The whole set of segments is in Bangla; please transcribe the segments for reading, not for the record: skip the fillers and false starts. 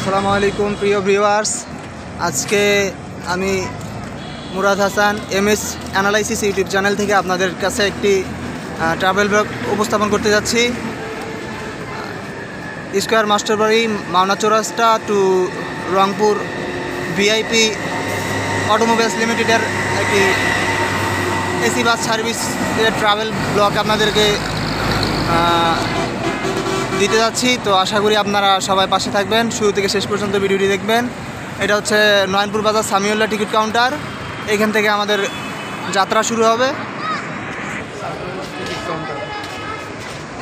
আসসালামু আলাইকুম প্রিয় ভিউয়ার্স। আজকে আমি Murad Hasan MS analysis YouTube channel থেকে আপনাদের কাছে একটি ট্রাভেল ব্লগ উপস্থাপন করতে যাচ্ছি। স্কয়ার মাস্টারবাড়ি মাওনা চৌরাস্তা টু রংপুর ভিআইপি অটোমোবাইলস লিমিটেডের একটি এসি বাস সার্ভিসের ট্রাভেল ব্লগ আপনাদেরকে দিতে যাচ্ছি। তো আশা করি আপনারা সবাই পাশে থাকবেন, শুরু থেকে শেষ পর্যন্ত ভিডিওটি দেখবেন। এটা হচ্ছে নয়নপুর বাজার সামিউল্লাহ টিকিট কাউন্টার। এখান থেকে আমাদের যাত্রা শুরু হবে।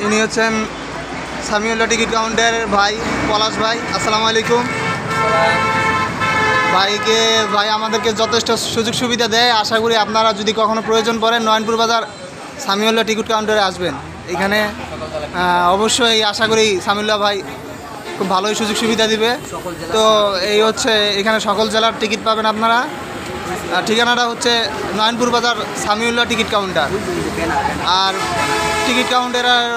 ইনি হচ্ছেন সামিউল্লাহ টিকিট কাউন্টারের ভাই পলাশ ভাই। আসসালামু আলাইকুম। ভাই আমাদেরকে যথেষ্ট সুযোগ সুবিধা দেয়। আশা করি আপনারা যদি কখনো প্রয়োজন পড়েন নয়নপুর বাজার সামিউল্লাহ টিকিট কাউন্টারে আসবেন। এখানে অবশ্যই আশা করি সামিউল্লাহ ভাই খুব ভালোই সুযোগ সুবিধা দিবে। তো এই হচ্ছে এখানে সকল জেলার টিকিট পাবেন আপনারা। ঠিকানাটা হচ্ছে নয়নপুর বাজার সামিউল্লাহ টিকিট কাউন্টার। আর টিকিট কাউন্টারের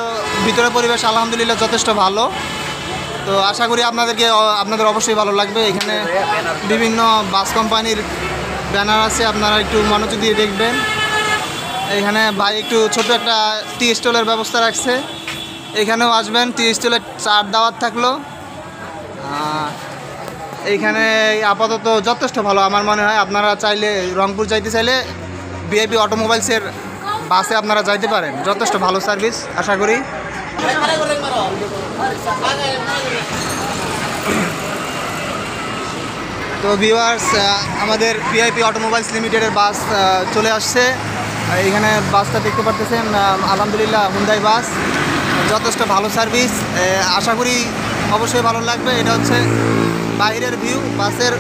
ভিতরে পরিবেশ আলহামদুলিল্লাহ যথেষ্ট ভালো। তো আশা করি আপনাদের অবশ্যই ভালো লাগবে। এখানে বিভিন্ন বাস কোম্পানির ব্যানার আছে, আপনারা একটু মনোযোগ দিয়ে দেখবেন। এখানে ভাই একটু ছোট একটা টি স্টলের ব্যবস্থা রাখছে, এখানেও আসবেন। টি স্টলের চার দাওয়াত থাকলো। এইখানে আপাতত যথেষ্ট ভালো আমার মনে হয়। আপনারা চাইলে রংপুর যাইতে চাইলে ভিআইপি অটোমোবাইলসের বাসে আপনারা যাইতে পারেন। যথেষ্ট ভালো সার্ভিস আশা করি। তো ভিউয়ার্স, আমাদের ভিআইপি অটোমোবাইলস লিমিটেডের বাস চলে আসছে। এখানে বাসটা দেখতে পারতেছেন, আলহামদুলিল্লাহ হুন্ডাই বাস। যথেষ্ট ভালো সার্ভিস, আশা করি অবশ্যই ভালো লাগবে। এটা হচ্ছে বাইরের ভিউ, বাসের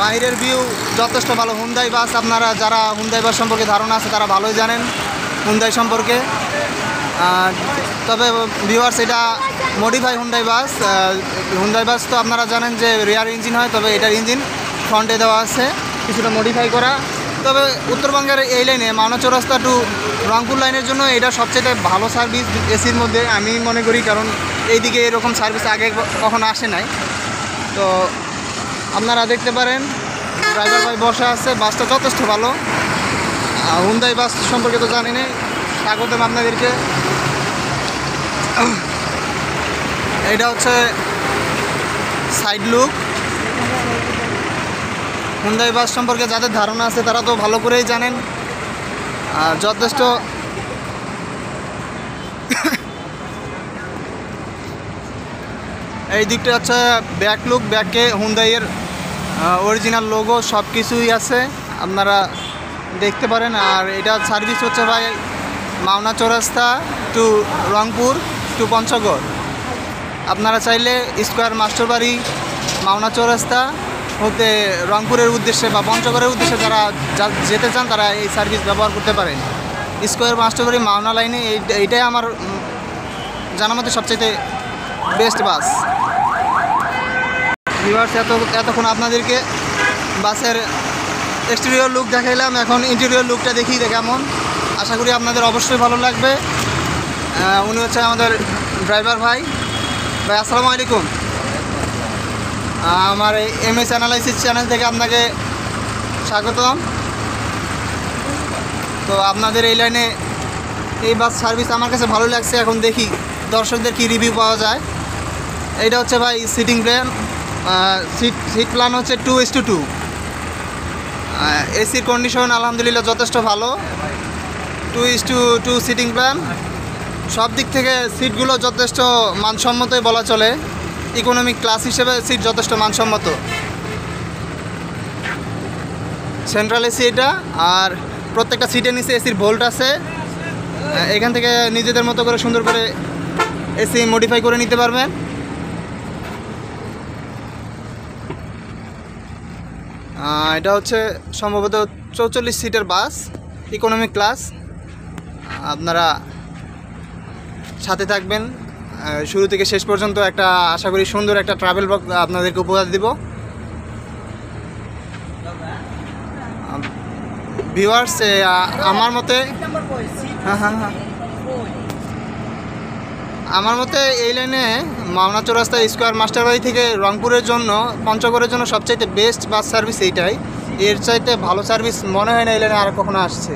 বাইরের ভিউ যথেষ্ট ভালো। হুন্ডাই বাস, আপনারা যারা হুন্ডাই বাস সম্পর্কে ধারণা আছে তারা ভালোই জানেন হুন্ডাই সম্পর্কে। তবে ভিউয়ার্স, এটা মডিফাই হুন্ডাই বাস। হুন্ডাই বাস তো আপনারা জানেন যে রিয়ার ইঞ্জিন হয়, তবে এটার ইঞ্জিন ফ্রন্টে দেওয়া আছে, কিছুটা মডিফাই করা। তবে উত্তরবঙ্গের এই লাইনে মাওনা চৌরাস্তা টু রংপুর লাইনের জন্য এটা সবচেয়ে ভালো সার্ভিস এসির মধ্যে আমি মনে করি, কারণ এইদিকে এরকম সার্ভিস আগে কখনো আসে নাই। তো আপনারা দেখতে পারেন ড্রাইভার ভাই বসা আছে। বাসটা যথেষ্ট ভালো। হুন্ডাই বাস সম্পর্কে তো জানি না, স্বাগতম আপনাদেরকে। এটা হচ্ছে সাইড লুক। হুন্ডাই বাস সম্পর্কে যাদের ধারণা আছে তারা তো ভালো করেই জানেন। যথেষ্ট এই দিকটা হচ্ছে ব্যাক লুক। ব্যাকে হুন্ডাইয়ের অরিজিনাল লোগো সব কিছুই আছে, আপনারা দেখতে পারেন। আর এটা সার্ভিস হচ্ছে ভাই মাওনা চৌরাস্তা টু রংপুর টু পঞ্চগড়। আপনারা চাইলে স্কয়ার মাস্টারবাড়ি মাওনা চৌরাস্তা হতে রংপুরের উদ্দেশ্যে বা পঞ্চগড়ের উদ্দেশ্যে যারা যেতে চান তারা এই সার্ভিস ব্যবহার করতে পারেন। স্কয়ার মাস্টারবাড়ি মাওনা লাইনে এইটাই আমার জানার মধ্যে সবচেয়ে বেস্ট বাস। ভিউয়ার্স, এতক্ষণ আপনাদেরকে বাসের এক্সটেরিয়র লুক দেখাইলাম, এখন ইন্টেরিয়র লুকটা দেখি কেমন। আশা করি আপনাদের অবশ্যই ভালো লাগবে। উনি হচ্ছে আমাদের ড্রাইভার ভাই। আসসালামু আলাইকুম। আমার এই এমএস অ্যানালাইসিস চ্যানেল থেকে আপনাকে স্বাগতম। তো আপনাদের এই লাইনে এই বাস সার্ভিস আমার কাছে ভালো লাগছে। এখন দেখি দর্শকদের কি রিভিউ পাওয়া যায়। এইটা হচ্ছে ভাই সিটিং প্ল্যান। সিট প্ল্যান হচ্ছে 2:2। এসির কন্ডিশন আলহামদুলিল্লাহ যথেষ্ট ভালো। 2:2 সিটিং প্ল্যান। সব দিক থেকে সিটগুলো যথেষ্ট মানসম্মতই বলা চলে। ইকোনমিক ক্লাস হিসেবে সিট যথেষ্ট মানসম্মত। সেন্ট্রাল এসি এটা। আর প্রত্যেকটা সিটের নিচে এসির ভোল্ট আছে। এখান থেকে নিজেদের মতো করে সুন্দর করে এসি মডিফাই করে নিতে পারবেন। এটা হচ্ছে সম্ভবত 44 সিটের বাস, ইকোনমিক ক্লাস। আপনারা সাথে থাকবেন শুরু থেকে শেষ পর্যন্ত। একটা আশা করি সুন্দর একটা ট্রাভেল ব্লগ আপনাদেরকে উপহার দিব। ভিউয়ার্স, আমার মতে আমার মতে এই লাইনে মাওনা চৌরাস্তা স্কোয়ার মাস্টারবাড়ি থেকে রংপুরের জন্য পঞ্চগড়ের জন্য সবচাইতে বেস্ট বাস সার্ভিস এইটাই। এর চাইতে ভালো সার্ভিস মনে হয় না এই লাইনে আর কখনো আসছে।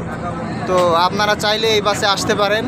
তো আপনারা চাইলে এই বাসে আসতে পারেন।